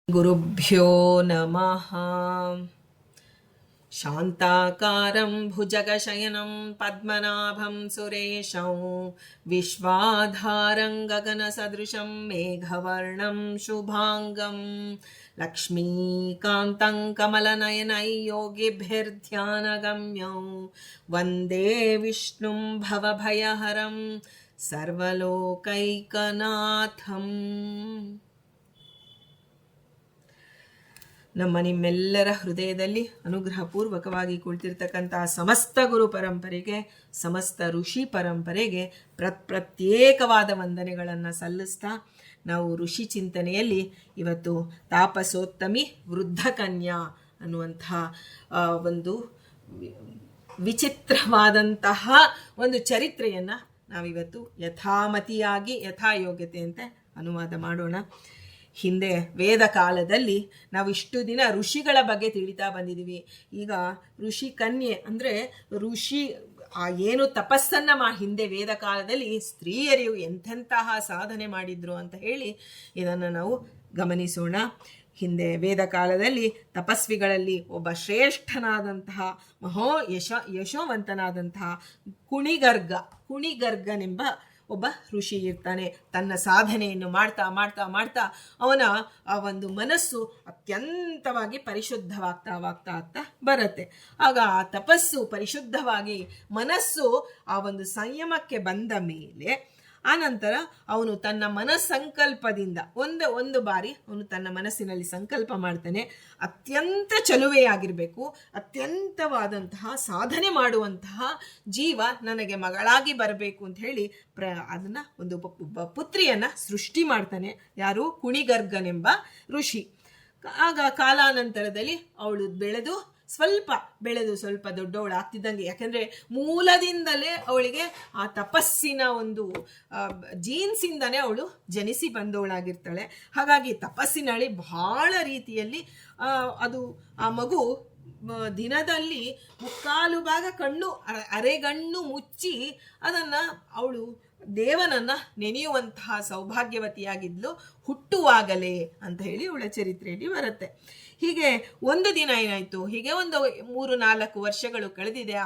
ಗುರುಭ್ಯೋ ನಮಃ. ಶಾಂತಾಕಾರಂ ಭುಜಗಶಯನಂ ಪದ್ಮನಾಭಂ ಸುರೇಶಂ ವಿಶ್ವಾಧಾರಂ ಗಗನಸದೃಶಂ ಮೇಘವರ್ಣಂ ಶುಭಾಂಗಂ ಲಕ್ಷ್ಮೀಕಾಂತಂ ಕಮಲನಯನೈ ಯೋಗಿಭಿರ್ಧ್ಯಾನಗಮ್ಯಂ ವಂದೇ ವಿಷ್ಣುಂ ಭವಭಯಹರಂ ಸರ್ವಲೋಕೈಕನಾಥಂ. ನಿಮ್ಮೆಲ್ಲರ ಹೃದಯದಲ್ಲಿ ಅನುಗ್ರಹಪೂರ್ವಕವಾಗಿ ಕುಳಿತಿರ್ತಕ್ಕಂಥ ಸಮಸ್ತ ಗುರು ಪರಂಪರೆಗೆ, ಸಮಸ್ತ ಋಷಿ ಪರಂಪರೆಗೆ ಪ್ರತ್ಯೇಕವಾದ ವಂದನೆಗಳನ್ನು ಸಲ್ಲಿಸ್ತಾ ನಾವು ಋಷಿ ಚಿಂತನೆಯಲ್ಲಿ ಇವತ್ತು ತಾಪಸೋತ್ತಮಿ ವೃದ್ಧ ಕನ್ಯಾ ಅನ್ನುವಂಥ ಒಂದು ವಿಚಿತ್ರವಾದಂತಹ ಒಂದು ಚರಿತ್ರೆಯನ್ನು ನಾವಿವತ್ತು ಯಥಾಮತಿಯಾಗಿ ಯಥಾಯೋಗ್ಯತೆಯಂತೆ ಅನುವಾದ ಮಾಡೋಣ. ಹಿಂದೆ ವೇದ ಕಾಲದಲ್ಲಿ ನಾವು ಇಷ್ಟು ದಿನ ಋಷಿಗಳ ಬಗ್ಗೆ ತಿಳಿತಾ ಬಂದಿದ್ದೀವಿ. ಈಗ ಋಷಿ ಕನ್ಯೆ ಅಂದರೆ ಋಷಿ ಏನು ತಪಸ್ಸನ್ನು ಹಿಂದೆ ವೇದ ಕಾಲದಲ್ಲಿ ಸ್ತ್ರೀಯರು ಎಂತೆಂತಹ ಸಾಧನೆ ಮಾಡಿದ್ರು ಅಂತ ಹೇಳಿ ಇದನ್ನು ನಾವು ಗಮನಿಸೋಣ. ಹಿಂದೆ ವೇದ ಕಾಲದಲ್ಲಿ ತಪಸ್ವಿಗಳಲ್ಲಿ ಒಬ್ಬ ಶ್ರೇಷ್ಠನಾದಂತಹ ಯಶೋವಂತನಾದಂತಹ ಕುಣಿಗರ್ಗನೆಂಬ ಒಬ್ಬ ಋಷಿ ಇರ್ತಾನೆ. ತನ್ನ ಸಾಧನೆಯನ್ನು ಮಾಡ್ತಾ ಮಾಡ್ತಾ ಮಾಡ್ತಾ ಅವನ ಆ ಒಂದು ಮನಸ್ಸು ಅತ್ಯಂತವಾಗಿ ಪರಿಶುದ್ಧವಾಗ್ತಾ ಬರುತ್ತೆ. ಆಗ ಆ ತಪಸ್ಸು ಪರಿಶುದ್ಧವಾಗಿ ಮನಸ್ಸು ಆ ಒಂದು ಸಂಯಮಕ್ಕೆ ಬಂದ ಮೇಲೆ ಆನಂತರ ಅವನು ತನ್ನ ಮನಸ್ಸಂಕಲ್ಪದಿಂದ ಒಂದು ಬಾರಿ ಅವನು ತನ್ನ ಮನಸ್ಸಿನಲ್ಲಿ ಸಂಕಲ್ಪ ಮಾಡ್ತಾನೆ, ಅತ್ಯಂತ ಚಲುವೆಯಾಗಿರಬೇಕು, ಅತ್ಯಂತವಾದಂತಹ ಸಾಧನೆ ಮಾಡುವಂತಹ ಜೀವ ನನಗೆ ಮಗಳಾಗಿ ಬರಬೇಕು ಅಂತ ಹೇಳಿ ಅದನ್ನು ಒಂದು ಪುತ್ರಿಯನ್ನು ಸೃಷ್ಟಿ ಮಾಡ್ತಾನೆ. ಯಾರು? ಕುಣಿಗರ್ಗನೆಂಬ ಋಷಿ. ಆಗ ಕಾಲಾನಂತರದಲ್ಲಿ ಅವಳು ಸ್ವಲ್ಪ ದೊಡ್ಡವಳು ಆಗ್ತಿದ್ದಂಗೆ, ಯಾಕಂದರೆ ಮೂಲದಿಂದಲೇ ಅವಳಿಗೆ ಆ ತಪಸ್ಸಿನ ಒಂದು ಜೀನ್ಸಿಂದನೇ ಅವಳು ಜನಿಸಿ ಬಂದವಳಾಗಿರ್ತಾಳೆ. ಹಾಗಾಗಿ ತಪಸ್ಸಿನಲ್ಲಿ ಬಹಳ ರೀತಿಯಲ್ಲಿ ಅದು ಆ ಮಗು ದಿನದಲ್ಲಿ 3/4 ಭಾಗ ಅರೆಗಣ್ಣು ಮುಚ್ಚಿ ಅದನ್ನು ಅವಳು ದೇವನನ್ನು ನೆನೆಯುವಂತಹ ಸೌಭಾಗ್ಯವತಿಯಾಗಿದ್ಲು ಹುಟ್ಟುವಾಗಲೇ ಅಂತ ಹೇಳಿ ಅವಳ ಚರಿತ್ರೆಯಲ್ಲಿ ಬರುತ್ತೆ. ಹೀಗೆ ಒಂದು ದಿನ ಏನಾಯಿತು, ಹೀಗೆ ಒಂದು 3-4 ವರ್ಷಗಳು ಕಳೆದಿದೆ. ಆ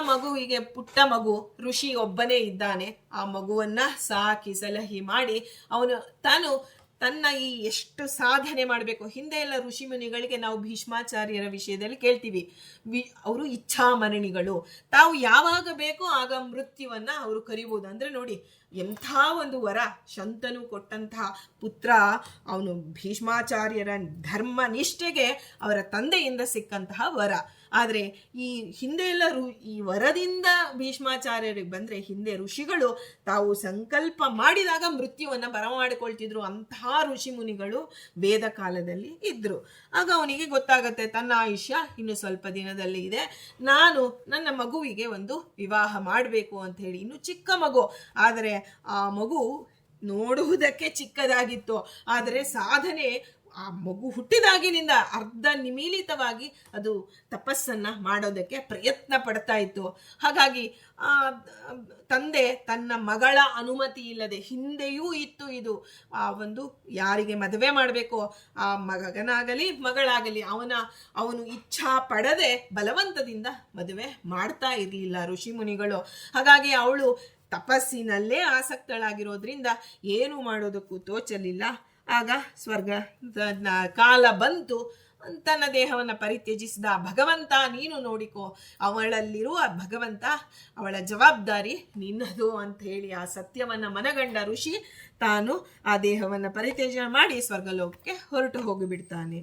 ಮಗುವಿಗೆ ಪುಟ್ಟ ಮಗು, ಋಷಿ ಒಬ್ಬನೇ ಇದ್ದಾನೆ. ಆ ಮಗುವನ್ನು ಸಾಕಿ ಸಲಹಿ ಮಾಡಿ ತಾನು ತನ್ನ ಈ ಎಷ್ಟು ಸಾಧನೆ ಮಾಡಬೇಕು. ಹಿಂದೆ ಎಲ್ಲ ಋಷಿ ಮುನಿಗಳಿಗೆ ನಾವು ಭೀಷ್ಮಾಚಾರ್ಯರ ವಿಷಯದಲ್ಲಿ ಕೇಳ್ತೀವಿ, ಅವರು ಇಚ್ಛಾಮರಣಿಗಳು. ತಾವು ಯಾವಾಗ ಬೇಕೋ ಆಗ ಮೃತ್ಯುವನ್ನು ಅವರು ಕರಿಬೋದು. ಅಂದರೆ ನೋಡಿ ಎಂಥ ಒಂದು ವರ ಶಂತನು ಕೊಟ್ಟಂತಹ ಪುತ್ರ. ಅವನು ಭೀಷ್ಮಾಚಾರ್ಯರ ಧರ್ಮ ನಿಷ್ಠೆಗೆ ಅವರ ತಂದೆಯಿಂದ ಸಿಕ್ಕಂತಹ ವರ. ಆದರೆ ಈ ಹಿಂದೆ ಎಲ್ಲ ಈ ವರದಿಂದ ಭೀಷ್ಮಾಚಾರ್ಯರಿಗೆ ಬಂದರೆ ಹಿಂದೆ ಋಷಿಗಳು ತಾವು ಸಂಕಲ್ಪ ಮಾಡಿದಾಗ ಮೃತ್ಯುವನ್ನು ಬರಮಾಡಿಕೊಳ್ತಿದ್ರು. ಅಂತಹ ಋಷಿ ಮುನಿಗಳು ವೇದ ಕಾಲದಲ್ಲಿ ಇದ್ದರು. ಆಗ ಅವನಿಗೆ ಗೊತ್ತಾಗತ್ತೆ ತನ್ನ ಆಯುಷ್ಯ ಇನ್ನು ಸ್ವಲ್ಪ ದಿನದಲ್ಲಿ ಇದೆ, ನಾನು ನನ್ನ ಮಗುವಿಗೆ ಒಂದು ವಿವಾಹ ಮಾಡಬೇಕು ಅಂತ ಹೇಳಿ. ಇನ್ನು ಚಿಕ್ಕ ಮಗು, ಆದರೆ ಆ ಮಗು ನೋಡುವುದಕ್ಕೆ ಚಿಕ್ಕದಾಗಿತ್ತು, ಆದರೆ ಸಾಧನೆ ಆ ಮಗು ಹುಟ್ಟಿದಾಗಿನಿಂದ ಅರ್ಧ ನಿಮೀಲಿತವಾಗಿ ಅದು ತಪಸ್ಸನ್ನು ಮಾಡೋದಕ್ಕೆ ಪ್ರಯತ್ನ ಪಡ್ತಾ ಇತ್ತು. ಹಾಗಾಗಿ ತಂದೆ ತನ್ನ ಮಗಳ ಅನುಮತಿ ಇಲ್ಲದೆ, ಹಿಂದೆಯೂ ಇತ್ತು ಇದು, ಆ ಒಂದು ಯಾರಿಗೆ ಮದುವೆ ಮಾಡಬೇಕು ಆ ಮಗನಾಗಲಿ ಮಗಳಾಗಲಿ ಅವನು ಇಚ್ಛಾ ಪಡದೆ ಬಲವಂತದಿಂದ ಮದುವೆ ಮಾಡ್ತಾ ಇರಲಿಲ್ಲ ಋಷಿ ಮುನಿಗಳು. ಹಾಗಾಗಿ ಅವಳು ತಪಸ್ಸಿನಲ್ಲೇ ಆಸಕ್ತಳಾಗಿರೋದ್ರಿಂದ ಏನು ಮಾಡೋದಕ್ಕೂ ತೋಚಲಿಲ್ಲ. ಆಗ ಸ್ವರ್ಗ ಕಾಲ ಬಂತು. ತನ್ನ ದೇಹವನ್ನು ಪರಿತ್ಯಜಿಸಿದ ಭಗವಂತ ನೀನು ನೋಡಿಕೋ, ಅವಳಲ್ಲಿರುವ ಭಗವಂತ, ಅವಳ ಜವಾಬ್ದಾರಿ ನಿನ್ನದು ಅಂತ ಹೇಳಿ ಆ ಸತ್ಯವನ್ನು ಮನಗಂಡ ಋಷಿ ತಾನು ಆ ದೇಹವನ್ನು ಪರಿತ್ಯಜನೆ ಮಾಡಿ ಸ್ವರ್ಗಲೋಕಕ್ಕೆ ಹೊರಟು ಹೋಗಿಬಿಡ್ತಾನೆ.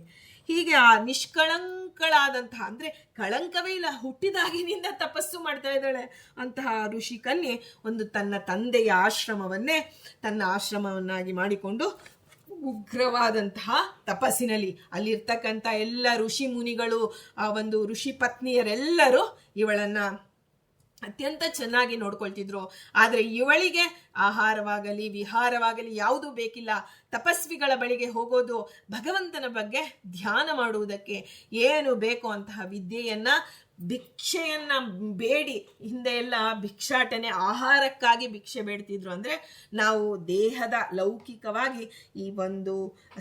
ಹೀಗೆ ಆ ನಿಷ್ಕಳಂಕಳಾದಂತಹ, ಅಂದರೆ ಕಳಂಕವೇ ಇಲ್ಲ, ಹುಟ್ಟಿದಾಗಿನಿಂದ ತಪಸ್ಸು ಮಾಡ್ತಾ ಇದ್ದಾಳೆ ಅಂತಹ ಋಷಿ ಕನ್ಯೆ ಒಂದು ತನ್ನ ತಂದೆಯ ತನ್ನ ಆಶ್ರಮವನ್ನಾಗಿ ಮಾಡಿಕೊಂಡು ಉಗ್ರವಾದಂತಹ ತಪಸ್ಸಿನಲ್ಲಿ ಅಲ್ಲಿರ್ತಕ್ಕಂಥ ಎಲ್ಲ ಋಷಿ ಮುನಿಗಳು, ಆ ಒಂದು ಋಷಿ ಪತ್ನಿಯರೆಲ್ಲರೂ ಇವಳನ್ನು ಅತ್ಯಂತ ಚೆನ್ನಾಗಿ ನೋಡ್ಕೊಳ್ತಿದ್ರು. ಆದರೆ ಇವಳಿಗೆ ಆಹಾರವಾಗಲಿ ವಿಹಾರವಾಗಲಿ ಯಾವುದೂ ಬೇಕಿಲ್ಲ. ತಪಸ್ವಿಗಳ ಬಳಿಗೆ ಹೋಗೋದು ಭಗವಂತನ ಬಗ್ಗೆ ಧ್ಯಾನ ಮಾಡುವುದಕ್ಕೆ ಏನು ಬೇಕೋ ಅಂತಹ ವಿದ್ಯೆಯನ್ನು ಭಿಕ್ಷೆಯನ್ನ ಬೇಡಿ, ಹಿಂದೆ ಎಲ್ಲ ಭಿಕ್ಷಾಟನೆ ಆಹಾರಕ್ಕಾಗಿ ಭಿಕ್ಷೆ ಬೇಡ್ತಿದ್ರು. ಅಂದ್ರೆ ನಾವು ದೇಹದ ಲೌಕಿಕವಾಗಿ ಈ ಒಂದು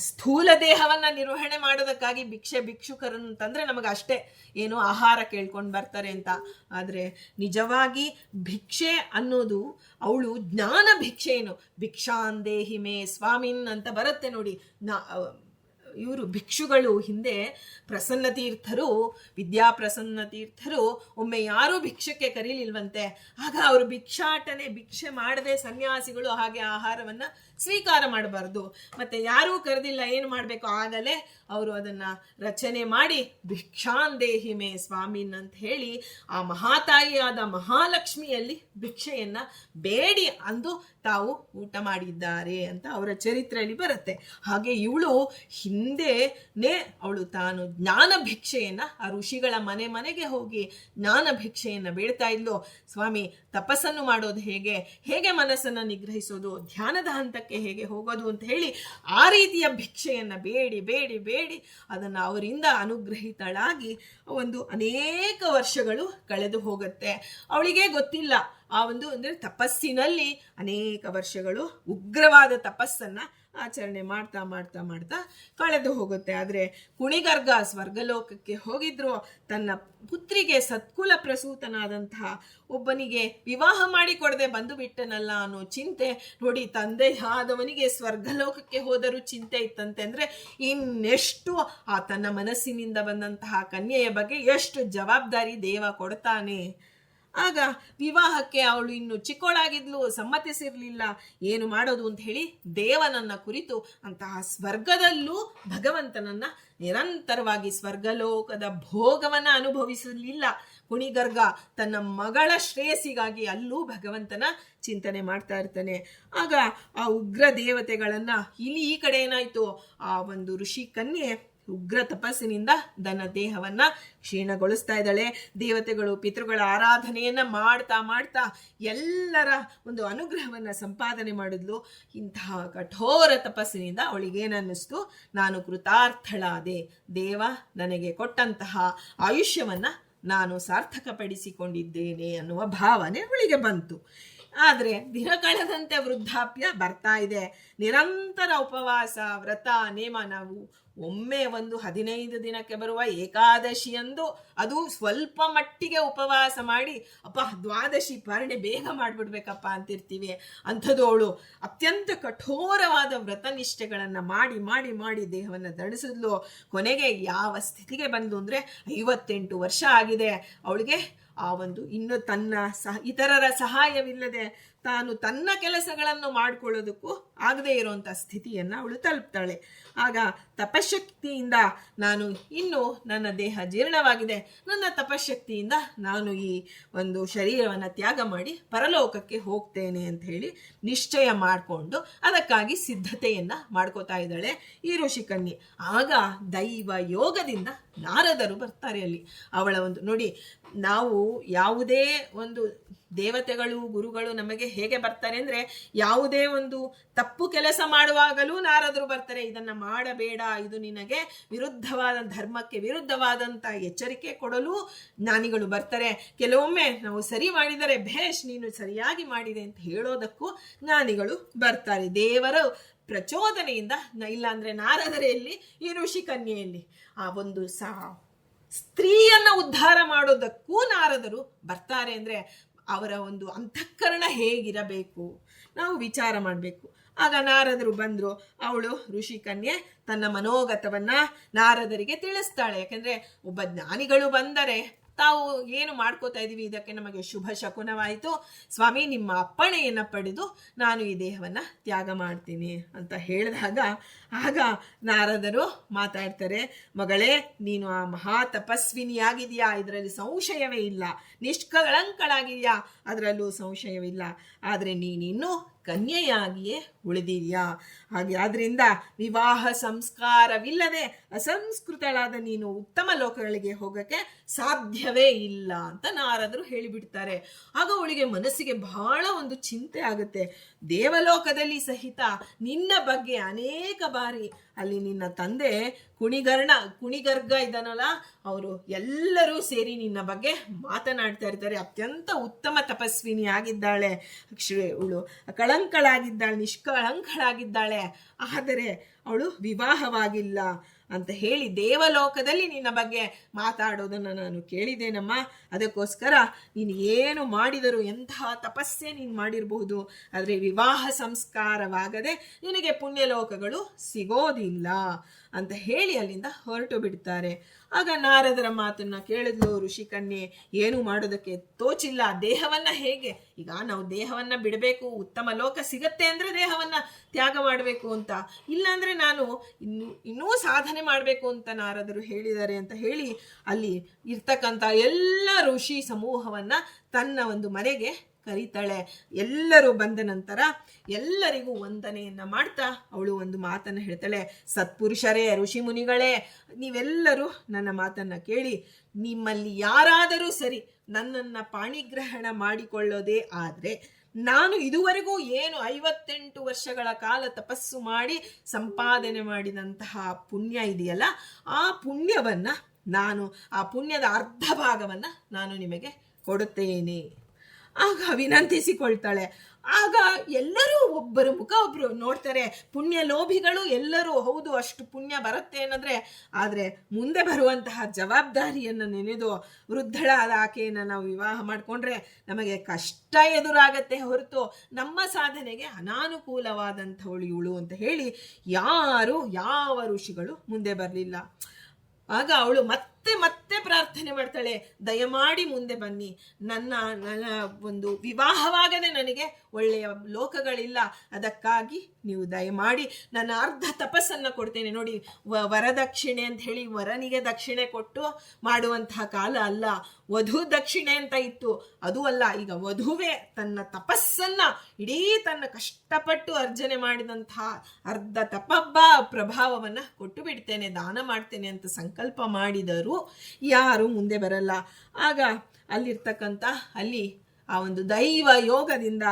ಸ್ಥೂಲ ದೇಹವನ್ನ ನಿರ್ವಹಣೆ ಮಾಡೋದಕ್ಕಾಗಿ ಭಿಕ್ಷುಕರು ಅಂತಂದ್ರೆ ನಮಗೆ ಅಷ್ಟೇ, ಏನು ಆಹಾರ ಕೇಳ್ಕೊಂಡು ಬರ್ತಾರೆ ಅಂತ. ಆದ್ರೆ ನಿಜವಾಗಿ ಭಿಕ್ಷೆ ಅನ್ನೋದು ಅವಳು ಜ್ಞಾನ ಭಿಕ್ಷೆ. ಏನು ಭಿಕ್ಷಾಂದೇಹಿ ಮೇ ಸ್ವಾಮಿನ್ ಅಂತ ಬರುತ್ತೆ ನೋಡಿ. ಇವರು ಭಿಕ್ಷುಗಳು ಹಿಂದೆ ಪ್ರಸನ್ನ ತೀರ್ಥರು, ವಿದ್ಯಾಪ್ರಸನ್ನ ತೀರ್ಥರು ಒಮ್ಮೆ ಯಾರೂ ಭಿಕ್ಷಕ್ಕೆ ಕರೀಲಿಲ್ವಂತೆ. ಆಗ ಅವರು ಭಿಕ್ಷೆ ಮಾಡದೆ ಸನ್ಯಾಸಿಗಳು ಹಾಗೆ ಆಹಾರವನ್ನ ಸ್ವೀಕಾರ ಮಾಡಬಾರ್ದು. ಮತ್ತೆ ಯಾರೂ ಕರೆದಿಲ್ಲ, ಏನು ಮಾಡಬೇಕು? ಆಗಲೇ ಅವರು ಅದನ್ನ ರಚನೆ ಮಾಡಿ ಭಿಕ್ಷಾಂದೇಹಿ ಮೇ ಸ್ವಾಮಿನ್ ಅಂತ ಹೇಳಿ ಆ ಮಹಾತಾಯಿಯಾದ ಮಹಾಲಕ್ಷ್ಮಿಯಲ್ಲಿ ಭಿಕ್ಷೆಯನ್ನ ಬೇಡಿ ಅಂದು ತಾವು ಊಟ ಮಾಡಿದ್ದಾರೆ ಅಂತ ಅವರ ಚರಿತ್ರೆಯಲ್ಲಿ ಬರುತ್ತೆ. ಹಾಗೆ ಇವಳು ಹಿಂದೆನೇ ಅವಳು ತಾನು ಜ್ಞಾನ ಭಿಕ್ಷೆಯನ್ನ ಆ ಋಷಿಗಳ ಮನೆಗೆ ಹೋಗಿ ಜ್ಞಾನ ಭಿಕ್ಷೆಯನ್ನ ಬೇಡ್ತಾ ಇದ್ಲು. ಸ್ವಾಮಿ, ತಪಸ್ಸನ್ನು ಮಾಡೋದು ಹೇಗೆ ಮನಸ್ಸನ್ನ ನಿಗ್ರಹಿಸೋದು, ಧ್ಯಾನದ ಹಂತಕ್ಕೆ ಹೇಗೆ ಹೋಗೋದು ಅಂತ ಹೇಳಿ ಆ ರೀತಿಯ ಭಿಕ್ಷೆಯನ್ನ ಬೇಡಿ ಬೇಡಿ ಬೇಡಿ ಅದನ್ನ ಅವರಿಂದ ಅನುಗ್ರಹಿತಳಾಗಿ ಒಂದು ಅನೇಕ ವರ್ಷಗಳು ಕಳೆದು ಹೋಗುತ್ತೆ. ಅವಳಿಗೆ ಗೊತ್ತಿಲ್ಲ ಆ ಒಂದು ಅಂದ್ರೆ ತಪಸ್ಸಿನಲ್ಲಿ ಅನೇಕ ವರ್ಷಗಳು ಉಗ್ರವಾದ ತಪಸ್ಸನ್ನ ಆಚರಣೆ ಮಾಡ್ತಾ ಮಾಡ್ತಾ ಮಾಡ್ತಾ ಕಳೆದು ಹೋಗುತ್ತೆ. ಆದ್ರೆ ಕುಣಿಗರ್ಗ ಸ್ವರ್ಗಲೋಕಕ್ಕೆ ಹೋಗಿದ್ರು. ತನ್ನ ಪುತ್ರಿಗೆ ಸತ್ಕುಲ ಪ್ರಸೂತನಾದಂತಹ ಒಬ್ಬನಿಗೆ ವಿವಾಹ ಮಾಡಿ ಕೊಡದೆ ಬಂದು ಬಿಟ್ಟನಲ್ಲ ಅನ್ನೋ ಚಿಂತೆ ನೋಡಿ. ತಂದೆ ಆದವನಿಗೆ ಸ್ವರ್ಗಲೋಕಕ್ಕೆ ಹೋದರೂ ಚಿಂತೆ ಇತ್ತಂತೆ. ಅಂದ್ರೆ ಇನ್ನೆಷ್ಟು ಆ ತನ್ನ ಮನಸ್ಸಿನಿಂದ ಬಂದಂತಹ ಕನ್ಯೆಯ ಬಗ್ಗೆ ಎಷ್ಟು ಜವಾಬ್ದಾರಿ ದೇವ ಕೊಡ್ತಾನೆ. ಆಗ ವಿವಾಹಕ್ಕೆ ಅವಳು ಇನ್ನು ಚಿಕ್ಕವಳಾಗಿದ್ಲು, ಸಮ್ಮತಿಸಿರ್ಲಿಲ್ಲ. ಏನು ಮಾಡೋದು ಅಂತ ಹೇಳಿ ದೇವನನ್ನ ಕುರಿತು ಅಂತಹ ಸ್ವರ್ಗದಲ್ಲೂ ಭಗವಂತನನ್ನ ನಿರಂತರವಾಗಿ ಸ್ವರ್ಗಲೋಕದ ಭೋಗವನ್ನ ಅನುಭವಿಸಲಿಲ್ಲ ಕುಣಿಗರ್ಗ. ತನ್ನ ಮಗಳ ಶ್ರೇಯಸ್ಸಿಗಾಗಿ ಅಲ್ಲೂ ಭಗವಂತನ ಚಿಂತನೆ ಮಾಡ್ತಾ ಇರ್ತಾನೆ. ಆಗ ಆ ಉಗ್ರ ದೇವತೆಗಳನ್ನ ಇಲ್ಲಿ ಈ ಕಡೆ ಏನಾಯ್ತು, ಆ ಒಂದು ಋಷಿ ಕನ್ಯೆ ಉಗ್ರ ತಪಸ್ಸಿನಿಂದ ತನ್ನ ದೇಹವನ್ನ ಕ್ಷೀಣಗೊಳಿಸ್ತಾ ಇದ್ದಾಳೆ. ದೇವತೆಗಳು ಪಿತೃಗಳ ಆರಾಧನೆಯನ್ನ ಮಾಡ್ತಾ ಮಾಡ್ತಾ ಎಲ್ಲರ ಒಂದು ಅನುಗ್ರಹವನ್ನ ಸಂಪಾದನೆ ಮಾಡಿದ್ಲು. ಇಂತಹ ಕಠೋರ ತಪಸ್ಸಿನಿಂದ ಅವಳಿಗೇನನ್ನಿಸ್ತು, ನಾನು ಕೃತಾರ್ಥಳಾದೆ, ದೇವ ನನಗೆ ಕೊಟ್ಟಂತಹ ಆಯುಷ್ಯವನ್ನ ನಾನು ಸಾರ್ಥಕಪಡಿಸಿಕೊಂಡಿದ್ದೇನೆ ಅನ್ನುವ ಭಾವನೆ ಅವಳಿಗೆ ಬಂತು. ಆದ್ರೆ ದಿನ ಕಳೆದಂತೆ ವೃದ್ಧಾಪ್ಯ ಬರ್ತಾ ಇದೆ. ನಿರಂತರ ಉಪವಾಸ, ವ್ರತ, ನೇಮ. ನಾವು ಒಮ್ಮೆ ಒಂದು 15 ದಿನಕ್ಕೆ ಬರುವ ಏಕಾದಶಿಯಂದು ಅದು ಸ್ವಲ್ಪ ಮಟ್ಟಿಗೆ ಉಪವಾಸ ಮಾಡಿ ದ್ವಾದಶಿ ಪಾರಣೆ ಬೇಗ ಮಾಡ್ಬಿಡ್ಬೇಕಪ್ಪ ಅಂತಿರ್ತೀವಿ. ಅಂಥದ್ದು ಅವಳು ಅತ್ಯಂತ ಕಠೋರವಾದ ವ್ರತನಿಷ್ಠೆಗಳನ್ನ ಮಾಡಿ ಮಾಡಿ ಮಾಡಿ ದೇಹವನ್ನ ದಣಿಸಿದ್ಲು. ಕೊನೆಗೆ ಯಾವ ಸ್ಥಿತಿಗೆ ಬಂದು ಅಂದ್ರೆ 58 ವರ್ಷ ಆಗಿದೆ ಅವಳಿಗೆ. ಆ ಒಂದು ಇನ್ನು ತನ್ನ ಇತರರ ಸಹಾಯವಿಲ್ಲದೆ ತಾನು ತನ್ನ ಕೆಲಸಗಳನ್ನು ಮಾಡಿಕೊಳ್ಳೋದಕ್ಕೂ ಆಗದೆ ಇರುವಂಥ ಸ್ಥಿತಿಯನ್ನು ಅವಳು ತಲುಪ್ತಾಳೆ. ಆಗ ತಪಶಕ್ತಿಯಿಂದ ನಾನು ಇನ್ನು ನನ್ನ ದೇಹ ಜೀರ್ಣವಾಗಿದೆ, ನನ್ನ ತಪಶಕ್ತಿಯಿಂದ ನಾನು ಈ ಒಂದು ಶರೀರವನ್ನು ತ್ಯಾಗ ಮಾಡಿ ಪರಲೋಕಕ್ಕೆ ಹೋಗ್ತೇನೆ ಅಂತ ಹೇಳಿ ನಿಶ್ಚಯ ಮಾಡಿಕೊಂಡು ಅದಕ್ಕಾಗಿ ಸಿದ್ಧತೆಯನ್ನು ಮಾಡ್ಕೋತಾ ಇದ್ದಾಳೆ ಈ ಋಷಿಕನ್ಯೆ. ಆಗ ದೈವ ಯೋಗದಿಂದ ನಾರದರು ಬರ್ತಾರೆ ಅಲ್ಲಿ. ಅವಳ ಒಂದು ನೋಡಿ, ನಾವು ಯಾವುದೇ ಒಂದು ದೇವತೆಗಳು ಗುರುಗಳು ನಮಗೆ ಹೇಗೆ ಬರ್ತಾರೆ ಅಂದ್ರೆ, ಯಾವುದೇ ಒಂದು ತಪ್ಪು ಕೆಲಸ ಮಾಡುವಾಗಲೂ ನಾರದರು ಬರ್ತಾರೆ. ಇದನ್ನ ಮಾಡಬೇಡ, ಇದು ನಿನಗೆ ವಿರುದ್ಧವಾದ ಧರ್ಮಕ್ಕೆ ವಿರುದ್ಧವಾದಂತ ಎಚ್ಚರಿಕೆ ಕೊಡಲು ಜ್ಞಾನಿಗಳು ಬರ್ತಾರೆ. ಕೆಲವೊಮ್ಮೆ ನಾವು ಸರಿ ಮಾಡಿದರೆ ಭೇಷ್, ನೀನು ಸರಿಯಾಗಿ ಮಾಡಿದೆ ಅಂತ ಹೇಳೋದಕ್ಕೂ ಜ್ಞಾನಿಗಳು ಬರ್ತಾರೆ. ದೇವರ ಪ್ರಚೋದನೆಯಿಂದ, ಇಲ್ಲಾಂದ್ರೆ ನಾರದರೆಯಲ್ಲಿ ಈ ಋಷಿ ಕನ್ಯೆಯಲ್ಲಿ ಆ ಒಂದು ಸ್ತ್ರೀಯನ್ನ ಉದ್ಧಾರ ಮಾಡೋದಕ್ಕೂ ನಾರದರು ಬರ್ತಾರೆ. ಅಂದ್ರೆ ಅವರ ಒಂದು ಅಂತಃಕರಣ ಹೇಗಿರಬೇಕು ನಾವು ವಿಚಾರ ಮಾಡಬೇಕು. ಆಗ ನಾರದರು ಬಂದ್ರು. ಅವಳು ಋಷಿ ಕನ್ಯೆ ತನ್ನ ಮನೋಗತವನ್ನ ನಾರದರಿಗೆ ತಿಳಿಸ್ತಾಳೆ. ಯಾಕಂದ್ರೆ ಒಬ್ಬ ಜ್ಞಾನಿಗಳು ಬಂದರೆ ತಾವು ಏನು ಮಾಡ್ಕೋತಾ ಇದೀವಿ, ಇದಕ್ಕೆ ನಮಗೆ ಶುಭ ಶಕುನವಾಯಿತು, ಸ್ವಾಮಿ ನಿಮ್ಮ ಅಪ್ಪಣೆಯನ್ನು ಪಡೆದು ನಾನು ಈ ದೇಹವನ್ನು ತ್ಯಾಗ ಮಾಡ್ತೀನಿ ಅಂತ ಹೇಳಿದಾಗ ಆಗ ನಾರದರು ಮಾತಾಡ್ತಾರೆ, ಮಗಳೇ ನೀನು ಆ ಮಹಾ ತಪಸ್ವಿನಿಯಾಗಿದೆಯಾ, ಇದರಲ್ಲಿ ಸಂಶಯವೇ ಇಲ್ಲ, ನಿಷ್ಕಳಂಕಳಾಗಿದೆಯಾ, ಅದರಲ್ಲೂ ಸಂಶಯವಿಲ್ಲ. ಆದರೆ ನೀನಿನ್ನೂ ಕನ್ಯೆಯಾಗಿಯೇ ಉಳಿದಿದೆಯಾ. ಹಾಗೆ ಆದ್ರಿಂದ ವಿವಾಹ ಸಂಸ್ಕಾರವಿಲ್ಲದೆ ಅಸಂಸ್ಕೃತಳಾದ ನೀನು ಉತ್ತಮ ಲೋಕಗಳಿಗೆ ಹೋಗಕ್ಕೆ ಸಾಧ್ಯವೇ ಇಲ್ಲ ಅಂತ ನಾರದರು ಹೇಳಿಬಿಡ್ತಾರೆ. ಆಗ ಅವಳಿಗೆ ಮನಸ್ಸಿಗೆ ಬಹಳ ಒಂದು ಚಿಂತೆ ಆಗುತ್ತೆ. ದೇವಲೋಕದಲ್ಲಿ ಸಹಿತ ನಿನ್ನ ಬಗ್ಗೆ ಅನೇಕ ಬಾರಿ ಅಲ್ಲಿ ನಿನ್ನ ತಂದೆ ಕುಣಿಗರ್ಗ ಇದ್ದಾನಲ್ಲ, ಅವರು ಎಲ್ಲರೂ ಸೇರಿ ನಿನ್ನ ಬಗ್ಗೆ ಮಾತನಾಡ್ತಾ ಇರ್ತಾರೆ. ಅತ್ಯಂತ ಉತ್ತಮ ತಪಸ್ವಿನಿ ಆಗಿದ್ದಾಳೆ, ಅವಳು ಕಳಂಕಳಾಗಿದ್ದಾಳೆ, ನಿಷ್ಕಳಂಕಳಾಗಿದ್ದಾಳೆ, ಆದರೆ ಅವಳು ವಿವಾಹವಾಗಿಲ್ಲ ಅಂತ ಹೇಳಿ ದೇವಲೋಕದಲ್ಲಿ ನಿನ್ನ ಬಗ್ಗೆ ಮಾತಾಡೋದನ್ನು ನಾನು ಕೇಳಿದ್ದೇನಮ್ಮ. ಅದಕ್ಕೋಸ್ಕರ ನೀನು ಏನು ಮಾಡಿದರೂ, ಎಂತಹ ತಪಸ್ಸೆ ನೀನು ಮಾಡಿರಬಹುದು, ಆದರೆ ವಿವಾಹ ಸಂಸ್ಕಾರವಾಗದೆ ನಿನಗೆ ಪುಣ್ಯಲೋಕಗಳು ಸಿಗೋದಿಲ್ಲ ಅಂತ ಹೇಳಿ ಅಲ್ಲಿಂದ ಹೊರಟು ಬಿಡ್ತಾರೆ. ಆಗ ನಾರದರ ಮಾತನ್ನ ಕೇಳಿದ್ಲು ಋಷಿಕನ್ಯೆ. ಏನು ಮಾಡೋದಕ್ಕೆ ತೋಚಿಲ್ಲ. ದೇಹವನ್ನ ಹೇಗೆ, ಈಗ ನಾವು ದೇಹವನ್ನ ಬಿಡಬೇಕು, ಉತ್ತಮ ಲೋಕ ಸಿಗತ್ತೆ ಅಂದ್ರೆ ದೇಹವನ್ನ ತ್ಯಾಗ ಮಾಡಬೇಕು ಅಂತ, ಇಲ್ಲಾಂದ್ರೆ ನಾನು ಇನ್ನೂ ಸಾಧನೆ ಮಾಡಬೇಕು ಅಂತ ನಾರದರು ಹೇಳಿದ್ದಾರೆ ಅಂತ ಹೇಳಿ ಅಲ್ಲಿ ಇರ್ತಕ್ಕಂಥ ಎಲ್ಲ ಋಷಿ ಸಮೂಹವನ್ನ ತನ್ನ ಒಂದು ಮನೆಗೆ ಕರೀತಾಳೆ. ಎಲ್ಲರೂ ಬಂದ ನಂತರ ಎಲ್ಲರಿಗೂ ವಂದನೆಯನ್ನ ಮಾಡ್ತಾ ಅವಳು ಒಂದು ಮಾತನ್ನು ಹೇಳ್ತಾಳೆ. ಸತ್ಪುರುಷರೇ, ಋಷಿ ಮುನಿಗಳೇ, ನೀವೆಲ್ಲರೂ ನನ್ನ ಮಾತನ್ನ ಕೇಳಿ, ನಿಮ್ಮಲ್ಲಿ ಯಾರಾದರೂ ಸರಿ ನನ್ನನ್ನು ಪಾಣಿಗ್ರಹಣ ಮಾಡಿಕೊಳ್ಳೋದೇ ಆದರೆ ನಾನು ಇದುವರೆಗೂ ಏನು 58 ವರ್ಷಗಳ ಕಾಲ ತಪಸ್ಸು ಮಾಡಿ ಸಂಪಾದನೆ ಮಾಡಿದಂತಹ ಪುಣ್ಯ ಇದೆಯಲ್ಲ, ಆ ಪುಣ್ಯವನ್ನ ಆ ಪುಣ್ಯದ ಅರ್ಧ ಭಾಗವನ್ನ ನಾನು ನಿಮಗೆ ಕೊಡುತ್ತೇನೆ. ಆಗ ವಿನಂತಿಸಿಕೊಳ್ತಾಳೆ. ಆಗ ಎಲ್ಲರೂ ಒಬ್ಬರು ಮುಖ ಒಬ್ರು ನೋಡ್ತಾರೆ. ಪುಣ್ಯ ಲೋಭಿಗಳು ಎಲ್ಲರೂ ಹೌದು ಅಷ್ಟು ಪುಣ್ಯ ಬರುತ್ತೆ ಅನ್ನೋದ್ರೆ, ಆದರೆ ಮುಂದೆ ಬರುವಂತಹ ಜವಾಬ್ದಾರಿಯನ್ನು ನೆನೆದು ವೃದ್ಧಳಾದ ಆಕೆಯನ್ನು ನಾವು ವಿವಾಹ ಮಾಡಿಕೊಂಡ್ರೆ ನಮಗೆ ಕಷ್ಟ ಎದುರಾಗತ್ತೆ ಹೊರತು ನಮ್ಮ ಸಾಧನೆಗೆ ಅನಾನುಕೂಲವಾದಂಥವಳು ಇವಳು ಅಂತ ಹೇಳಿ ಯಾವ ಋಷಿಗಳು ಮುಂದೆ ಬರಲಿಲ್ಲ. ಆಗ ಅವಳು ಮತ್ತೆ ಪ್ರಾರ್ಥನೆ ಮಾಡ್ತಾಳೆ, ದಯಮಾಡಿ ಮುಂದೆ ಬನ್ನಿ, ನನ್ನ ಒಂದು ವಿವಾಹವಾಗದೆ ನನಗೆ ಒಳ್ಳೆಯ ಲೋಕಗಳಿಲ್ಲ, ಅದಕ್ಕಾಗಿ ನೀವು ದಯಮಾಡಿ ನನ್ನ ಅರ್ಧ ತಪಸ್ಸನ್ನು ಕೊಡ್ತೇನೆ. ನೋಡಿ, ವರದಕ್ಷಿಣೆ ಅಂತ ಹೇಳಿ ವರನಿಗೆ ದಕ್ಷಿಣೆ ಕೊಟ್ಟು ಮಾಡುವಂತಹ ಕಾಲ ಅಲ್ಲ, ವಧು ದಕ್ಷಿಣೆ ಅಂತ ಇತ್ತು, ಅದು ಅಲ್ಲ. ಈಗ ವಧುವೆ ತನ್ನ ತಪಸ್ಸನ್ನ, ಇಡೀ ತನ್ನ ಕಷ್ಟಪಟ್ಟು ಅರ್ಜನೆ ಮಾಡಿದಂತಹ ಅರ್ಧ ಪ್ರಭಾವವನ್ನ ಕೊಟ್ಟು ಬಿಡ್ತೇನೆ, ದಾನ ಮಾಡ್ತೇನೆ ಅಂತ ಸಂಕಲ್ಪ ಮಾಡಿದರು ಯಾರು ಮುಂದೆ ಬರಲ್ಲ. ಆಗ ಅಲ್ಲಿ ಆ ಒಂದು ದೈವ ಯೋಗದಿಂದ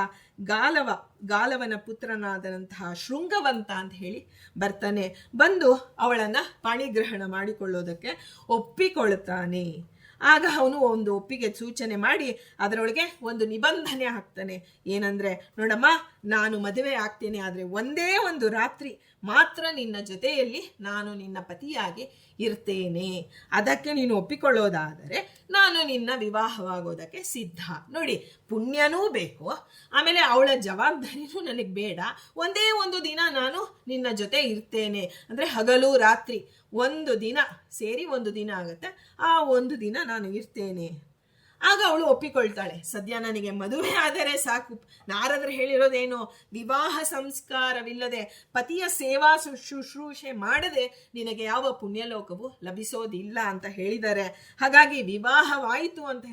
ಗಾಲವನ ಪುತ್ರನಾದಂತಹ ಶೃಂಗವಂತ ಅಂತ ಹೇಳಿ ಬರ್ತಾನೆ. ಬಂದು ಅವಳನ್ನ ಪಾಣಿಗ್ರಹಣ ಮಾಡಿಕೊಳ್ಳೋದಕ್ಕೆ ಒಪ್ಪಿಕೊಳ್ತಾನೆ. ಆಗ ಅವನು ಒಂದು ಒಪ್ಪಿಗೆ ಸೂಚನೆ ಮಾಡಿ ಅದರೊಳಗೆ ಒಂದು ನಿಬಂಧನೆ ಹಾಕ್ತಾನೆ. ಏನಂದ್ರೆ, ನೋಡಮ್ಮ, ನಾನು ಮದುವೆ ಆಗ್ತೇನೆ, ಆದರೆ ಒಂದೇ ಒಂದು ರಾತ್ರಿ ಮಾತ್ರ ನಿನ್ನ ಜೊತೆಯಲ್ಲಿ ನಾನು ನಿನ್ನ ಪತಿಯಾಗಿ ಇರ್ತೇನೆ. ಅದಕ್ಕೆ ನೀನು ಒಪ್ಪಿಕೊಳ್ಳೋದಾದರೆ ನಾನು ನಿನ್ನ ವಿವಾಹವಾಗೋದಕ್ಕೆ ಸಿದ್ಧ. ನೋಡಿ, ಪುಣ್ಯನೂ ಬೇಕು, ಆಮೇಲೆ ಅವಳ ಜವಾಬ್ದಾರಿನೂ ನನಗೆ ಬೇಡ. ಒಂದೇ ಒಂದು ದಿನ ನಾನು ನಿನ್ನ ಜೊತೆ ಇರ್ತೇನೆ ಅಂದರೆ ಹಗಲು ರಾತ್ರಿ ಒಂದು ದಿನ ಸೇರಿ ಒಂದು ದಿನ ಆಗುತ್ತೆ, ಆ ಒಂದು ದಿನ ನಾನು ಇರ್ತೇನೆ. ಆಗ ಅವಳು ಒಪ್ಪಿಕೊಳ್ತಾಳೆ. ಸದ್ಯ ನನಗೆ ಮದುವೆ ಆದರೆ ಸಾಕು. ನಾರದರು ಹೇಳಿರೋದೇನು, ವಿವಾಹ ಸಂಸ್ಕಾರವಿಲ್ಲದೆ ಪತಿಯ ಸೇವಾ ಶುಶ್ರೂಷೆ ಮಾಡದೆ ನಿನಗೆ ಯಾವ ಪುಣ್ಯಲೋಕವು ಲಭಿಸೋದಿಲ್ಲ ಅಂತ ಹೇಳಿದ್ದಾರೆ. ಹಾಗಾಗಿ ವಿವಾಹವಾಯಿತು ಅಂತ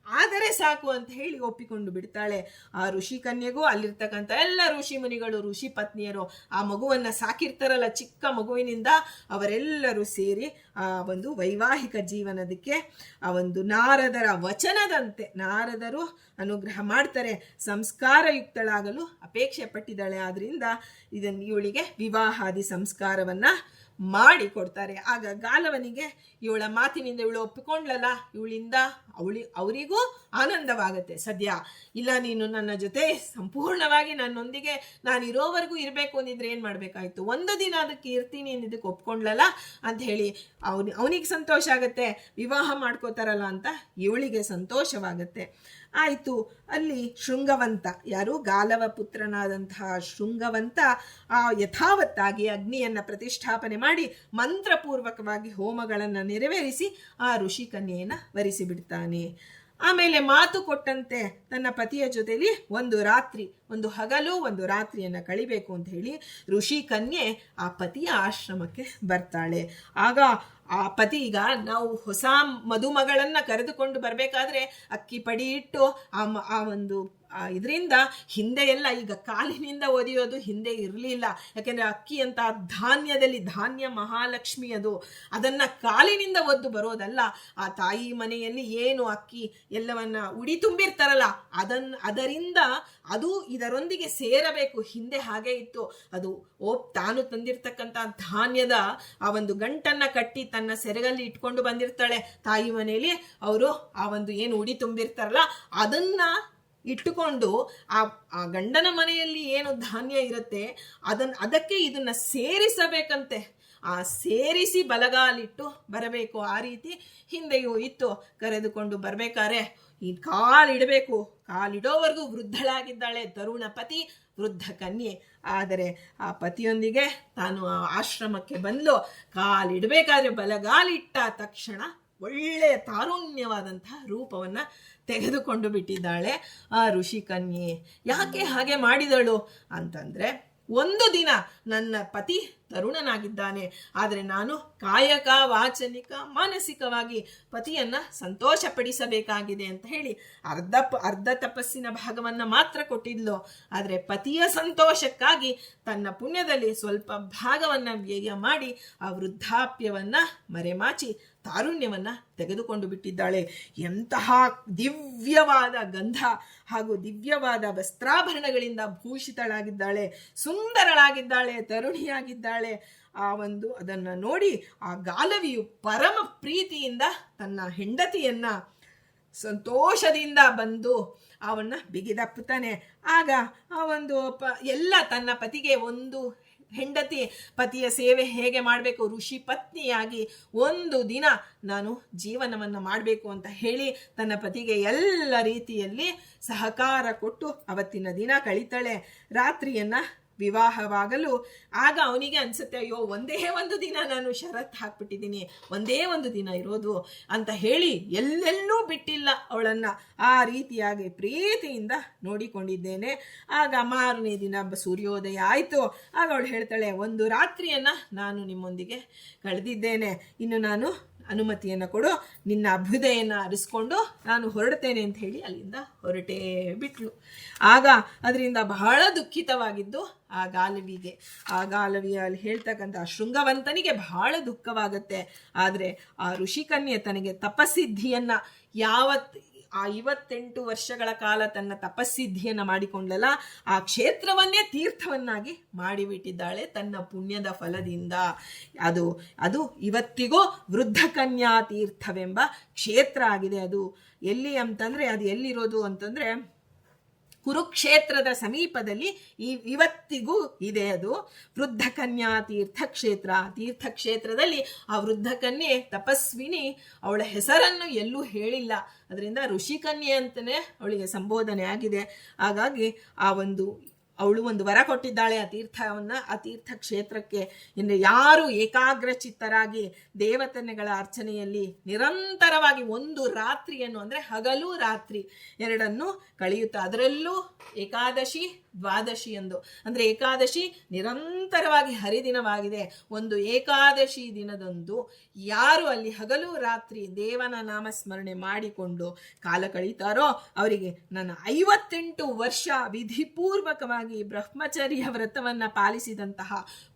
ಆದರೆ ಸಾಕು ಅಂತ ಹೇಳಿ ಒಪ್ಪಿಕೊಂಡು ಬಿಡ್ತಾಳೆ. ಆ ಋಷಿ ಕನ್ಯೆಗೂ ಅಲ್ಲಿರ್ತಕ್ಕಂಥ ಎಲ್ಲ ಋಷಿ ಮುನಿಗಳು, ಋಷಿ ಪತ್ನಿಯರು ಆ ಮಗುವನ್ನ ಸಾಕಿರ್ತಾರಲ್ಲ, ಚಿಕ್ಕ ಮಗುವಿನಿಂದ ಅವರೆಲ್ಲರೂ ಸೇರಿ ಆ ಒಂದು ವೈವಾಹಿಕ ಜೀವನದಕ್ಕೆ ಆ ಒಂದು ನಾರದರ ವಚನದಂತೆ ನಾರದರು ಅನುಗ್ರಹ ಮಾಡ್ತಾರೆ. ಸಂಸ್ಕಾರಯುಕ್ತಳಾಗಲು ಅಪೇಕ್ಷೆ ಪಟ್ಟಿದ್ದಾಳೆ, ಆದ್ರಿಂದ ಇವಳಿಗೆ ವಿವಾಹಾದಿ ಸಂಸ್ಕಾರವನ್ನ ಮಾಡಿ ಕೊಡ್ತಾರೆ. ಆಗ ಗಾಲವನಿಗೆ ಇವಳ ಮಾತಿನಿಂದ ಇವಳು ಒಪ್ಪಿಕೊಂಡ್ಲಲ್ಲ, ಇವಳಿಂದ ಅವರಿಗೂ ಆನಂದವಾಗುತ್ತೆ. ಸದ್ಯ ಇಲ್ಲ, ನೀನು ನನ್ನ ಜೊತೆ ಸಂಪೂರ್ಣವಾಗಿ ನನ್ನೊಂದಿಗೆ ನಾನು ಇರೋವರೆಗೂ ಇರಬೇಕು ಅಂದಿದ್ರೆ ಏನು ಮಾಡಬೇಕಾಯ್ತು, ಒಂದು ದಿನ ಅದಕ್ಕೆ ಇರ್ತೀನಿ ಅಂದಿದ್ದಕ್ಕೆ ಒಪ್ಕೊಂಡ್ಲಲ್ಲ ಅಂತ ಹೇಳಿ ಅವನಿಗೆ ಸಂತೋಷ ಆಗುತ್ತೆ. ವಿವಾಹ ಮಾಡ್ಕೋತಾರಲ್ಲ ಅಂತ ಇವಳಿಗೆ ಸಂತೋಷವಾಗುತ್ತೆ. ಆಯಿತು. ಅಲ್ಲಿ ಶೃಂಗವಂತ, ಯಾರು ಗಾಲವ ಪುತ್ರನಾದಂತಹ ಶೃಂಗವಂತ ಯಥಾವತ್ತಾಗಿ ಅಗ್ನಿಯನ್ನು ಪ್ರತಿಷ್ಠಾಪನೆ ಮಾಡಿ ಮಂತ್ರಪೂರ್ವಕವಾಗಿ ಹೋಮಗಳನ್ನು ನೆರವೇರಿಸಿ ಆ ಋಷಿ ಕನ್ಯೆಯನ್ನು ವರಿಸಿಬಿಡ್ತಾನೆ. ಆಮೇಲೆ ಮಾತು ಕೊಟ್ಟಂತೆ ತನ್ನ ಪತಿಯ ಜೊತೆಲಿ ಒಂದು ರಾತ್ರಿ, ಒಂದು ಹಗಲು ಒಂದು ರಾತ್ರಿಯನ್ನು ಕಳಿಬೇಕು ಅಂತ ಹೇಳಿ ಋಷಿ ಕನ್ಯೆ ಆ ಪತಿಯ ಆಶ್ರಮಕ್ಕೆ ಬರ್ತಾಳೆ. ಆಗ ಆ ಪತಿ, ಈಗ ನಾವು ಹೊಸ ಮದುಮಗಳನ್ನ ಕರೆದುಕೊಂಡು ಬರಬೇಕಾದ್ರೆ ಅಕ್ಕಿ ಪಡಿ ಇಟ್ಟು ಆ ಒಂದು ಇದರಿಂದ ಹಿಂದೆ ಎಲ್ಲ ಈಗ ಕಾಲಿನಿಂದ ಒದೆಯೋದು ಹಿಂದೆ ಇರಲಿಲ್ಲ. ಯಾಕೆಂದರೆ ಅಕ್ಕಿ ಅಂತ ಧಾನ್ಯದಲ್ಲಿ ಧಾನ್ಯ ಮಹಾಲಕ್ಷ್ಮಿ ಅದು, ಅದನ್ನು ಕಾಲಿನಿಂದ ಒದ್ದು ಬರೋದಲ್ಲ. ಆ ತಾಯಿ ಮನೆಯಲ್ಲಿ ಏನು ಅಕ್ಕಿ ಎಲ್ಲವನ್ನ ಉಡಿ ತುಂಬಿರ್ತಾರಲ್ಲ ಅದರಿಂದ ಅದು ಇದರೊಂದಿಗೆ ಸೇರಬೇಕು. ಹಿಂದೆ ಹಾಗೆ ಇತ್ತು. ಅದು ತಾನು ತಂದಿರ್ತಕ್ಕಂಥ ಧಾನ್ಯದ ಆ ಒಂದು ಗಂಟನ್ನ ಕಟ್ಟಿ ತನ್ನ ಸೆರಗಲ್ಲಿ ಇಟ್ಕೊಂಡು ಬಂದಿರ್ತಾಳೆ ತಾಯಿ ಮನೆಯಲ್ಲಿ. ಅವರು ಆ ಒಂದು ಏನು ಉಡಿ ತುಂಬಿರ್ತಾರಲ್ಲ ಅದನ್ನ ಇಟ್ಟುಕೊಂಡು ಆ ಗಂಡನ ಮನೆಯಲ್ಲಿ ಏನು ಧಾನ್ಯ ಇರುತ್ತೆ ಅದಕ್ಕೆ ಇದನ್ನ ಸೇರಿಸಬೇಕಂತೆ. ಆ ಸೇರಿಸಿ ಬಲಗಾಲಿಟ್ಟು ಬರಬೇಕು. ಆ ರೀತಿ ಹಿಂದೆಯೂ ಇತ್ತು. ಕರೆದುಕೊಂಡು ಬರ್ಬೇಕಾದ್ರೆ ಈ ಕಾಲಿಡಬೇಕು. ಕಾಲಿಡೋವರೆಗೂ ವೃದ್ಧಳಾಗಿದ್ದಾಳೆ ತರುಣ ಪತಿ, ವೃದ್ಧ ಕನ್ಯೆ. ಆದರೆ ಆ ಪತಿಯೊಂದಿಗೆ ತಾನು ಆ ಆಶ್ರಮಕ್ಕೆ ಬಂದು ಕಾಲಿಡಬೇಕಾದ್ರೆ ಬಲಗಾಲಿಟ್ಟ ತಕ್ಷಣ ಒಳ್ಳೆಯ ತಾರುಣ್ಯವಾದಂತಹ ರೂಪವನ್ನ ತೆಗೆದುಕೊಂಡು ಬಿಟ್ಟಿದ್ದಾಳೆ ಆ ಋಷಿ ಕನ್ಯೆ. ಯಾಕೆ ಹಾಗೆ ಮಾಡಿದಳು ಅಂತಂದ್ರೆ, ಒಂದು ದಿನ ನನ್ನ ಪತಿ ತರುಣನಾಗಿದ್ದಾನೆ, ಆದರೆ ನಾನು ಕಾಯಕ ವಾಚನಿಕ ಮಾನಸಿಕವಾಗಿ ಪತಿಯನ್ನ ಸಂತೋಷಪಡಿಸಬೇಕಾಗಿದೆ ಅಂತ ಹೇಳಿ ಅರ್ಧ ತಪಸ್ಸಿನ ಭಾಗವನ್ನ ಮಾತ್ರ ಕೊಟ್ಟಿದ್ಲು. ಆದರೆ ಪತಿಯ ಸಂತೋಷಕ್ಕಾಗಿ ತನ್ನ ಪುಣ್ಯದಲ್ಲಿ ಸ್ವಲ್ಪ ಭಾಗವನ್ನ ವ್ಯಯ ಮಾಡಿ ಆ ವೃದ್ಧಾಪ್ಯವನ್ನ ಮರೆಮಾಚಿ ತಾರುಣ್ಯವನ್ನ ತೆಗೆದುಕೊಂಡು ಬಿಟ್ಟಿದ್ದಾಳೆ. ಎಂತಹ ದಿವ್ಯವಾದ ಗಂಧ ಹಾಗೂ ದಿವ್ಯವಾದ ವಸ್ತ್ರಾಭರಣಗಳಿಂದ ಭೂಷಿತಳಾಗಿದ್ದಾಳೆ, ಸುಂದರಳಾಗಿದ್ದಾಳೆ, ತರುಣಿಯಾಗಿದ್ದಾಳೆ. ಅದನ್ನ ನೋಡಿ ಆ ಗಾಲವಿಯು ಪರಮ ಪ್ರೀತಿಯಿಂದ ತನ್ನ ಹೆಂಡತಿಯನ್ನ ಸಂತೋಷದಿಂದ ಬಂದು ಅವನ್ನ ಬಿಗಿದಪ್ಪುತ್ತಾನೆ. ಆಗ ಎಲ್ಲ ತನ್ನ ಪತಿಗೆ ಒಂದು ಹೆಂಡತಿ ಪತಿಯ ಸೇವೆ ಹೇಗೆ ಮಾಡಬೇಕು, ಋಷಿ ಪತ್ನಿಯಾಗಿ ಒಂದು ದಿನ ನಾನು ಜೀವನವನ್ನು ಮಾಡಬೇಕು ಅಂತ ಹೇಳಿ ತನ್ನ ಪತಿಗೆ ಎಲ್ಲ ರೀತಿಯಲ್ಲಿ ಸಹಕಾರ ಕೊಟ್ಟು ಅವತ್ತಿನ ದಿನ ಕಳೀತಾಳೆ. ರಾತ್ರಿಯನ್ನ ವಿವಾಹವಾಗಲು ಆಗ ಅವನಿಗೆ ಅನ್ಸುತ್ತೆ, ಅಯ್ಯೋ ಒಂದೇ ಒಂದು ದಿನ ನಾನು ಷರತ್ತು ಹಾಕ್ಬಿಟ್ಟಿದ್ದೀನಿ, ಒಂದೇ ಒಂದು ದಿನ ಇರೋದು ಅಂತ ಹೇಳಿ ಎಲ್ಲೆಲ್ಲೂ ಬಿಟ್ಟಿಲ್ಲ ಅವಳನ್ನ. ಆ ರೀತಿಯಾಗಿ ಪ್ರೀತಿಯಿಂದ ನೋಡಿಕೊಂಡಿದ್ದೇನೆ. ಆಗ ಮಾರನೇ ದಿನ ಸೂರ್ಯೋದಯ ಆಯಿತು. ಆಗ ಅವಳು ಹೇಳ್ತಾಳೆ, ಒಂದು ರಾತ್ರಿಯನ್ನ ನಾನು ನಿಮ್ಮೊಂದಿಗೆ ಕಳೆದಿದ್ದೇನೆ, ಇನ್ನು ನಾನು ಅನುಮತಿಯನ್ನು ಕೊಡು, ನಿನ್ನ ಅಭ್ಯುದಯನ ಅರಿಸ್ಕೊಂಡು ನಾನು ಹೊರಡ್ತೇನೆ ಅಂತ ಹೇಳಿ ಅಲ್ಲಿಂದ ಹೊರಟೇ ಬಿಟ್ಲು. ಆಗ ಅದರಿಂದ ಬಹಳ ದುಃಖಿತವಾಗಿದ್ದು ಆ ಗಾಲವಿಯಲ್ಲಿ ಹೇಳ್ತಕ್ಕಂಥ ಶೃಂಗವಂತನಿಗೆ ಬಹಳ ದುಃಖವಾಗುತ್ತೆ. ಆದರೆ ಆ ಋಷಿಕನ್ಯೆ ತನಗೆ ತಪಸ್ಸಿದ್ಧಿಯನ್ನ ಆ 28 ವರ್ಷಗಳ ಕಾಲ ತನ್ನ ತಪಸ್ಸಿದ್ಧಿಯನ್ನ ಮಾಡಿಕೊಂಡಲ್ಲ, ಆ ಕ್ಷೇತ್ರವನ್ನೇ ತೀರ್ಥವನ್ನಾಗಿ ಮಾಡಿಬಿಟ್ಟಿದ್ದಾಳೆ ತನ್ನ ಪುಣ್ಯದ ಫಲದಿಂದ. ಅದು ಇವತ್ತಿಗೂ ವೃದ್ಧ ಕನ್ಯಾ ತೀರ್ಥವೆಂಬ ಕ್ಷೇತ್ರ ಆಗಿದೆ. ಅದು ಎಲ್ಲಿ ಅಂತಂದ್ರೆ, ಅದು ಎಲ್ಲಿರೋದು ಅಂತಂದ್ರೆ ಕುರುಕ್ಷೇತ್ರದ ಸಮೀಪದಲ್ಲಿ ಇವತ್ತಿಗೂ ಇದೆ. ಅದು ವೃದ್ಧ ಕನ್ಯಾ ತೀರ್ಥಕ್ಷೇತ್ರ. ತೀರ್ಥಕ್ಷೇತ್ರದಲ್ಲಿ ಆ ವೃದ್ಧ ಕನ್ಯೆ ತಪಸ್ವಿನಿ, ಅವಳ ಹೆಸರನ್ನು ಎಲ್ಲೂ ಹೇಳಿಲ್ಲ. ಅದರಿಂದ ಋಷಿಕನ್ಯೆ ಅಂತಲೇ ಅವಳಿಗೆ ಸಂಬೋಧನೆ ಆಗಿದೆ. ಹಾಗಾಗಿ ಅವಳು ಒಂದು ವರ ಕೊಟ್ಟಿದ್ದಾಳೆ ಆ ತೀರ್ಥ ಕ್ಷೇತ್ರಕ್ಕೆ. ಇನ್ನು ಯಾರು ಏಕಾಗ್ರ ಚಿತ್ತರಾಗಿ ದೇವತೆಗಳ ಅರ್ಚನೆಯಲ್ಲಿ ನಿರಂತರವಾಗಿ ಒಂದು ರಾತ್ರಿಯನ್ನು ಅಂದ್ರೆ ಹಗಲು ರಾತ್ರಿ ಎರಡನ್ನು ಕಳೆಯುತ್ತಾ, ಅದರಲ್ಲೂ ಏಕಾದಶಿ ದ್ವಾದಶಿ ಎಂದು ಅಂದ್ರೆ ಏಕಾದಶಿ ನಿರಂತರವಾಗಿ ಹರಿದಿನವಾಗಿದೆ. ಒಂದು ಏಕಾದಶಿ ದಿನದಂದು ಯಾರು ಅಲ್ಲಿ ಹಗಲು ರಾತ್ರಿ ದೇವನ ನಾಮಸ್ಮರಣೆ ಮಾಡಿಕೊಂಡು ಕಾಲ ಕಳೀತಾರೋ ಅವರಿಗೆ ನನ್ನ 58 ವರ್ಷ ವಿಧಿಪೂರ್ವಕವಾಗಿ ಬ್ರಹ್ಮಚರ್ಯ ವ್ರತವನ್ನ ಪಾಲಿಸಿದಂತಹ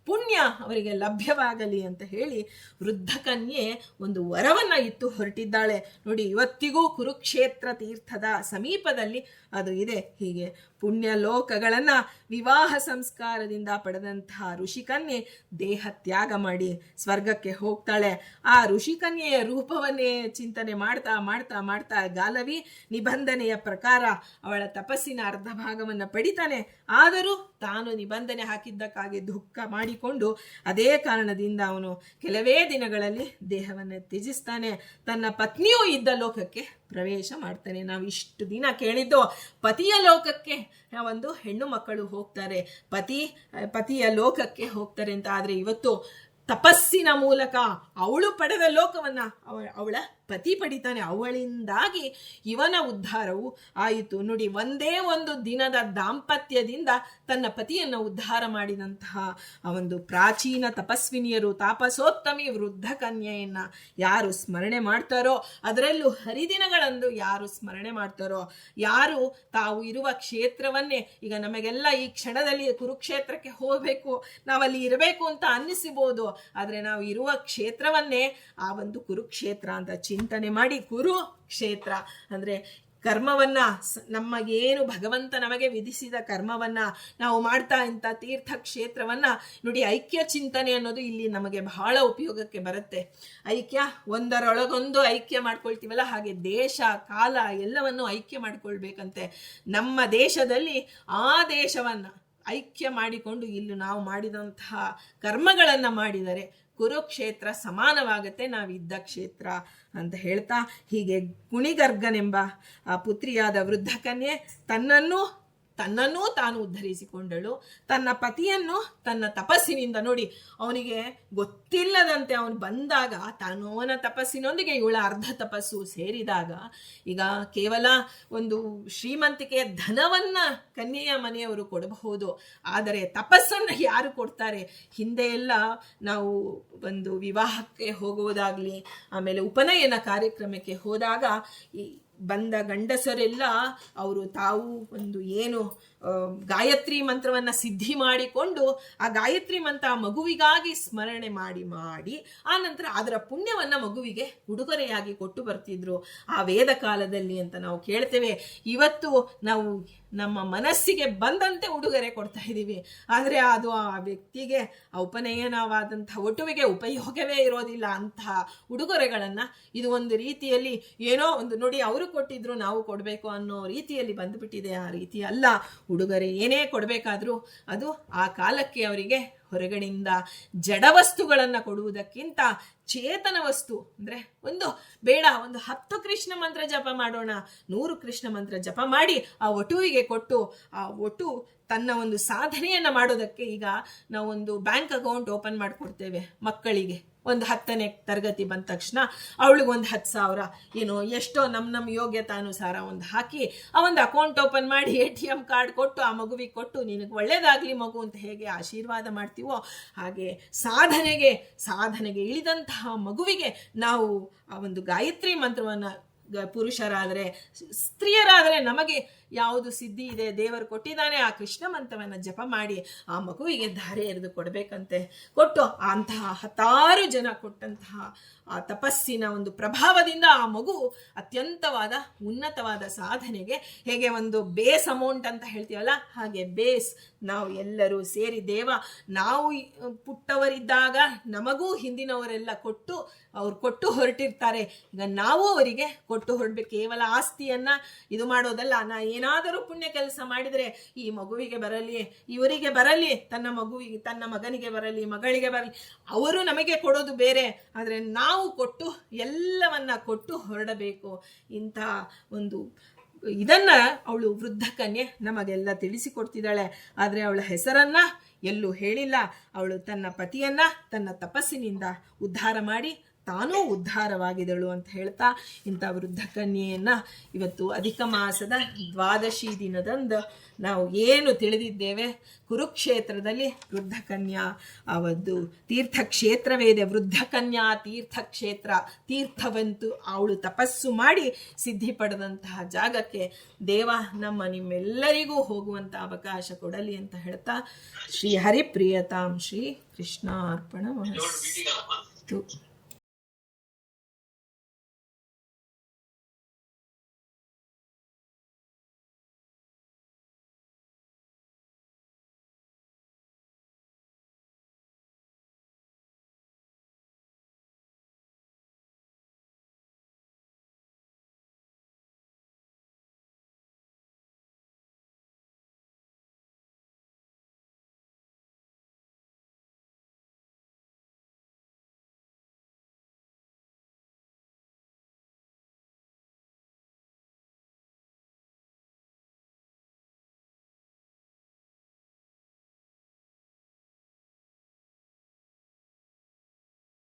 ಪುಣ್ಯ ಅವರಿಗೆ ಲಭ್ಯವಾಗಲಿ ಅಂತ ಹೇಳಿ ವೃದ್ಧ ಕನ್ಯೆ ಒಂದು ವರವನ್ನ ಇತ್ತು ಹೊರಟಿದ್ದಾಳೆ. ನೋಡಿ, ಇವತ್ತಿಗೂ ಕುರುಕ್ಷೇತ್ರ ತೀರ್ಥದ ಸಮೀಪದಲ್ಲಿ ಅದು ಇದೆ. ಹೀಗೆ ಪುಣ್ಯ ಲೋಕಗಳನ್ನ ವಿವಾಹ ಸಂಸ್ಕಾರದಿಂದ ಪಡೆದಂತಹ ಋಷಿಕನ್ಯೆ ದೇಹ ತ್ಯಾಗ ಮಾಡಿ ಸ್ವರ್ಗಕ್ಕೆ ಹೋಗ್ತಾಳೆ. ಆ ಋಷಿಕನ್ಯೆಯ ರೂಪವನ್ನೇ ಚಿಂತನೆ ಮಾಡ್ತಾ ಮಾಡ್ತಾ ಮಾಡ್ತಾ ಗಾಲವಿ ನಿಬಂಧನೆಯ ಪ್ರಕಾರ ಅವಳ ತಪಸ್ಸಿನ ಅರ್ಧ ಭಾಗವನ್ನ ಪಡಿತಾನೆ. ಆದರೂ ತಾನು ನಿಬಂಧನೆ ಹಾಕಿದ್ದಕ್ಕಾಗಿ ದುಃಖ ಮಾಡಿಕೊಂಡು ಅದೇ ಕಾರಣದಿಂದ ಅವನು ಕೆಲವೇ ದಿನಗಳಲ್ಲಿ ದೇಹವನ್ನು ತ್ಯಜಿಸ್ತಾನೆ. ತನ್ನ ಪತ್ನಿಯೂ ಇದ್ದ ಲೋಕಕ್ಕೆ ಪ್ರವೇಶ ಮಾಡ್ತಾನೆ. ನಾವು ಇಷ್ಟು ದಿನ ಕೇಳಿದ್ದು ಪತಿಯ ಲೋಕಕ್ಕೆ ಒಂದು ಹೆಣ್ಣು ಮಕ್ಕಳು ಹೋಗ್ತಾರೆ, ಪತಿಯ ಲೋಕಕ್ಕೆ ಹೋಗ್ತಾರೆ ಅಂತ. ಆದ್ರೆ ಇವತ್ತು ತಪಸ್ಸಿನ ಮೂಲಕ ಅವಳು ಪಡೆದ ಲೋಕವನ್ನ ಅವಳ ಪತಿ ಪಡಿತಾನೆ. ಅವಳಿಂದಾಗಿ ಇವನ ಉದ್ಧಾರವು ಆಯಿತು. ನೋಡಿ, ಒಂದೇ ಒಂದು ದಿನದ ದಾಂಪತ್ಯದಿಂದ ತನ್ನ ಪತಿಯನ್ನು ಉದ್ಧಾರ ಮಾಡಿದಂತಹ ಆ ಒಂದು ಪ್ರಾಚೀನ ತಪಸ್ವಿನಿಯರು, ತಾಪಸೋತ್ತಮಿ ವೃದ್ಧ ಕನ್ಯೆಯನ್ನ ಯಾರು ಸ್ಮರಣೆ ಮಾಡ್ತಾರೋ, ಅದರಲ್ಲೂ ಹರಿದಿನಗಳಂದು ಯಾರು ಸ್ಮರಣೆ ಮಾಡ್ತಾರೋ, ಯಾರು ತಾವು ಇರುವ ಕ್ಷೇತ್ರವನ್ನೇ, ಈಗ ನಮಗೆಲ್ಲ ಈ ಕ್ಷಣದಲ್ಲಿ ಕುರುಕ್ಷೇತ್ರಕ್ಕೆ ಹೋಗಬೇಕು, ನಾವಲ್ಲಿ ಇರಬೇಕು ಅಂತ ಅನ್ನಿಸಬಹುದು, ಆದರೆ ನಾವು ಇರುವ ಕ್ಷೇತ್ರವನ್ನೇ ಆ ಒಂದು ಕುರುಕ್ಷೇತ್ರ ಅಂತ ಚಿಂತನೆ ಮಾಡಿ, ಕುರುಕ್ಷೇತ್ರ ಅಂದ್ರೆ ಕರ್ಮವನ್ನ, ನಮಗೇನು ಭಗವಂತ ನಮಗೆ ವಿಧಿಸಿದ ಕರ್ಮವನ್ನ ನಾವು ಮಾಡ್ತಾ ಇಂಥ ತೀರ್ಥ ಕ್ಷೇತ್ರವನ್ನ ನೋಡಿ, ಐಕ್ಯ ಚಿಂತನೆ ಅನ್ನೋದು ಇಲ್ಲಿ ನಮಗೆ ಬಹಳ ಉಪಯೋಗಕ್ಕೆ ಬರುತ್ತೆ. ಐಕ್ಯ, ಒಂದರೊಳಗೊಂದು ಐಕ್ಯ ಮಾಡ್ಕೊಳ್ತೀವಲ್ಲ, ಹಾಗೆ ದೇಶ ಕಾಲ ಎಲ್ಲವನ್ನು ಐಕ್ಯ ಮಾಡ್ಕೊಳ್ಬೇಕಂತೆ. ನಮ್ಮ ದೇಶದಲ್ಲಿ ಆ ದೇಶವನ್ನ ಐಕ್ಯ ಮಾಡಿಕೊಂಡು ಇಲ್ಲಿ ನಾವು ಮಾಡಿದಂತಹ ಕರ್ಮಗಳನ್ನು ಮಾಡಿದರೆ ಕುರುಕ್ಷೇತ್ರ ಸಮಾನವಾಗುತ್ತೆ ನಾವಿದ್ದ ಕ್ಷೇತ್ರ ಅಂತ ಹೇಳ್ತಾ, ಹೀಗೆ ಗುಣಿಗರ್ಗನೆಂಬ ಆ ಪುತ್ರಿಯಾದ ವೃದ್ಧ ಕನ್ಯೆ ತನ್ನನ್ನೂ ತಾನು ಉದ್ಧರಿಸಿಕೊಂಡಳು. ತನ್ನ ಪತಿಯನ್ನು ತನ್ನ ತಪಸ್ಸಿನಿಂದ, ನೋಡಿ ಅವನಿಗೆ ಗೊತ್ತಿಲ್ಲದಂತೆ ಅವನು ಬಂದಾಗ ಅವನ ತಪಸ್ಸಿನೊಂದಿಗೆ ಇವಳ ಅರ್ಧ ತಪಸ್ಸು ಸೇರಿದಾಗ, ಈಗ ಕೇವಲ ಒಂದು ಶ್ರೀಮಂತಿಕೆಯ ಧನವನ್ನ ಕನ್ಯೆಯ ಮನೆಯವರು ಕೊಡಬಹುದು, ಆದರೆ ತಪಸ್ಸನ್ನು ಯಾರು ಕೊಡ್ತಾರೆ? ಹಿಂದೆ ಎಲ್ಲ ನಾವು ಒಂದು ವಿವಾಹಕ್ಕೆ ಹೋಗುವುದಾಗ್ಲಿ, ಆಮೇಲೆ ಉಪನಯನ ಕಾರ್ಯಕ್ರಮಕ್ಕೆ ಹೋದಾಗ ಬಂದ ಗಂಡಸರೆಲ್ಲ ಅವರು ತಾವು ಒಂದು ಏನು ಗಾಯತ್ರಿ ಮಂತ್ರವನ್ನ ಸಿದ್ಧಿ ಮಾಡಿಕೊಂಡು ಆ ಗಾಯತ್ರಿ ಮಂತ್ರ ಮಗುವಿಗಾಗಿ ಸ್ಮರಣೆ ಮಾಡಿ ಆ ನಂತರ ಅದರ ಪುಣ್ಯವನ್ನ ಮಗುವಿಗೆ ಉಡುಗೊರೆಯಾಗಿ ಕೊಟ್ಟು ಬರ್ತಿದ್ರು ಆ ವೇದ ಕಾಲದಲ್ಲಿ ಅಂತ ನಾವು ಕೇಳ್ತೇವೆ. ಇವತ್ತು ನಾವು ನಮ್ಮ ಮನಸ್ಸಿಗೆ ಬಂದಂತೆ ಉಡುಗೊರೆ ಕೊಡ್ತಾ ಇದ್ದೀವಿ, ಆದರೆ ಅದು ಆ ವ್ಯಕ್ತಿಗೆ ಉಪನಯನವಾದಂತಹ ಒಟುವಿಗೆ ಉಪಯೋಗವೇ ಇರೋದಿಲ್ಲ. ಅಂತಹ ಉಡುಗೊರೆಗಳನ್ನ ಇದು ಒಂದು ರೀತಿಯಲ್ಲಿ ಏನೋ ಒಂದು ನೋಡಿ ಅವರು ಕೊಟ್ಟಿದ್ರು ನಾವು ಕೊಡಬೇಕು ಅನ್ನೋ ರೀತಿಯಲ್ಲಿ ಬಂದುಬಿಟ್ಟಿದೆ. ಆ ರೀತಿ ಅಲ್ಲ. ಉಡುಗೊರೆ ಏನೇ ಕೊಡಬೇಕಾದ್ರೂ ಅದು ಆ ಕಾಲಕ್ಕೆ ಅವರಿಗೆ ಹೊರಗಡೆಯಿಂದ ಜಡವಸ್ತುಗಳನ್ನು ಕೊಡುವುದಕ್ಕಿಂತ ಚೇತನ ವಸ್ತು ಅಂದ್ರೆ ಒಂದು 10 ಕೃಷ್ಣ ಮಂತ್ರ ಜಪ ಮಾಡೋಣ, 100 ಕೃಷ್ಣ ಮಂತ್ರ ಜಪ ಮಾಡಿ ಆ ವಟುವಿಗೆ ಕೊಟ್ಟು ಆ ವಟು ತನ್ನ ಒಂದು ಸಾಧನೆಯನ್ನ ಮಾಡೋದಕ್ಕೆ, ಈಗ ನಾವೊಂದು ಬ್ಯಾಂಕ್ ಅಕೌಂಟ್ ಓಪನ್ ಮಾಡಿಕೊಡ್ತೇವೆ ಮಕ್ಕಳಿಗೆ, ಒಂದು 10ನೇ ತರಗತಿ ಬಂದ ತಕ್ಷಣ ಅವಳಿಗೆ ಒಂದು 10,000 ಏನೋ ಎಷ್ಟೋ ನಮ್ಮ ಯೋಗ್ಯತಾನುಸಾರ ಒಂದು ಹಾಕಿ ಆ ಒಂದು ಅಕೌಂಟ್ ಓಪನ್ ಮಾಡಿ ATM ಕಾರ್ಡ್ ಕೊಟ್ಟು ಆ ಮಗುವಿಗೆ ಕೊಟ್ಟು ನಿನಗೆ ಒಳ್ಳೇದಾಗ್ಲಿ ಮಗು ಅಂತ ಹೇಗೆ ಆಶೀರ್ವಾದ ಮಾಡ್ತೀವೋ ಹಾಗೆ ಸಾಧನೆಗೆ ಇಳಿದಂತಹ ಮಗುವಿಗೆ ನಾವು ಆ ಒಂದು ಗಾಯತ್ರಿ ಮಂತ್ರವನ್ನ, ಪುರುಷರಾದರೆ ಸ್ತ್ರೀಯರಾದರೆ ನಮಗೆ ಯಾವುದು ಸಿದ್ಧಿ ಇದೆ ದೇವರು ಕೊಟ್ಟಿದ್ದಾನೆ ಆ ಕೃಷ್ಣ ಮಂತ್ರವನ್ನ ಜಪ ಮಾಡಿ ಆ ಮಗುವಿಗೆ ಧಾರೆ ಎರೆದು ಕೊಡಬೇಕಂತೆ. ಕೊಟ್ಟು ಅಂತಹ 10 ಜನ ಕೊಟ್ಟಂತಹ ಆ ತಪಸ್ಸಿನ ಒಂದು ಪ್ರಭಾವದಿಂದ ಆ ಮಗು ಅತ್ಯಂತವಾದ ಉನ್ನತವಾದ ಸಾಧನೆಗೆ, ಹೇಗೆ ಒಂದು ಬೇಸ್ ಅಮೌಂಟ್ ಅಂತ ಹೇಳ್ತೀವಲ್ಲ ಹಾಗೆ ಬೇಸ್ ನಾವು ಎಲ್ಲರೂ ಸೇರಿ ನಾವು ಪುಟ್ಟವರಿದ್ದಾಗ ನಮಗೂ ಹಿಂದಿನವರೆಲ್ಲ ಕೊಟ್ಟು ಹೊರಟಿರ್ತಾರೆ. ಈಗ ನಾವು ಅವರಿಗೆ ಕೊಟ್ಟು ಹೊರಡ್ಬೇಕು. ಕೇವಲ ಆಸ್ತಿಯನ್ನ ಇದು ಮಾಡೋದಲ್ಲ. ಏನಾದರೂ ಪುಣ್ಯ ಕೆಲಸ ಮಾಡಿದರೆ ಈ ಮಗುವಿಗೆ ಬರಲಿ, ಇವರಿಗೆ ಬರಲಿ, ತನ್ನ ಮಗನಿಗೆ ಬರಲಿ, ಮಗಳಿಗೆ ಬರಲಿ, ಅವರು ನಮಗೆ ಕೊಡೋದು ಬೇರೆ, ಆದರೆ ನಾವು ಎಲ್ಲವನ್ನ ಕೊಟ್ಟು ಹೊರಡಬೇಕು. ಇಂಥ ಒಂದು ಇದನ್ನ ಅವಳು ವೃದ್ಧ ಕನ್ಯೆ ನಮಗೆಲ್ಲ ತಿಳಿಸಿಕೊಡ್ತಿದ್ದಾಳೆ. ಆದರೆ ಅವಳ ಹೆಸರನ್ನ ಎಲ್ಲೂ ಹೇಳಿಲ್ಲ. ಅವಳು ತನ್ನ ಪತಿಯನ್ನ ತನ್ನ ತಪಸ್ಸಿನಿಂದ ಉದ್ಧಾರ ಮಾಡಿ ತಾನೂ ಉದ್ಧಾರವಾಗಿದಳು ಅಂತ ಹೇಳ್ತಾ, ಇಂಥ ವೃದ್ಧ ಕನ್ಯೆಯನ್ನ ಇವತ್ತು ಅಧಿಕ ಮಾಸದ 12ನೇ ದಿನದಂದು ನಾವು ಏನು ತಿಳಿದಿದ್ದೇವೆ, ಕುರುಕ್ಷೇತ್ರದಲ್ಲಿ ವೃದ್ಧ ಕನ್ಯಾ ಅವತ್ತು ತೀರ್ಥಕ್ಷೇತ್ರವೇ ಇದೆ. ವೃದ್ಧ ಕನ್ಯಾ ತೀರ್ಥಕ್ಷೇತ್ರ, ತೀರ್ಥವಂತು ಅವಳು ತಪಸ್ಸು ಮಾಡಿ ಸಿದ್ಧಿ ಪಡೆದಂತಹ ಜಾಗಕ್ಕೆ ನಿಮ್ಮೆಲ್ಲರಿಗೂ ಹೋಗುವಂತ ಅವಕಾಶ ಕೊಡಲಿ ಅಂತ ಹೇಳ್ತಾ, ಶ್ರೀ ಹರಿಪ್ರಿಯತಾಂ ಶ್ರೀ ಕೃಷ್ಣಾರ್ಪಣ ಮಸ್ತು.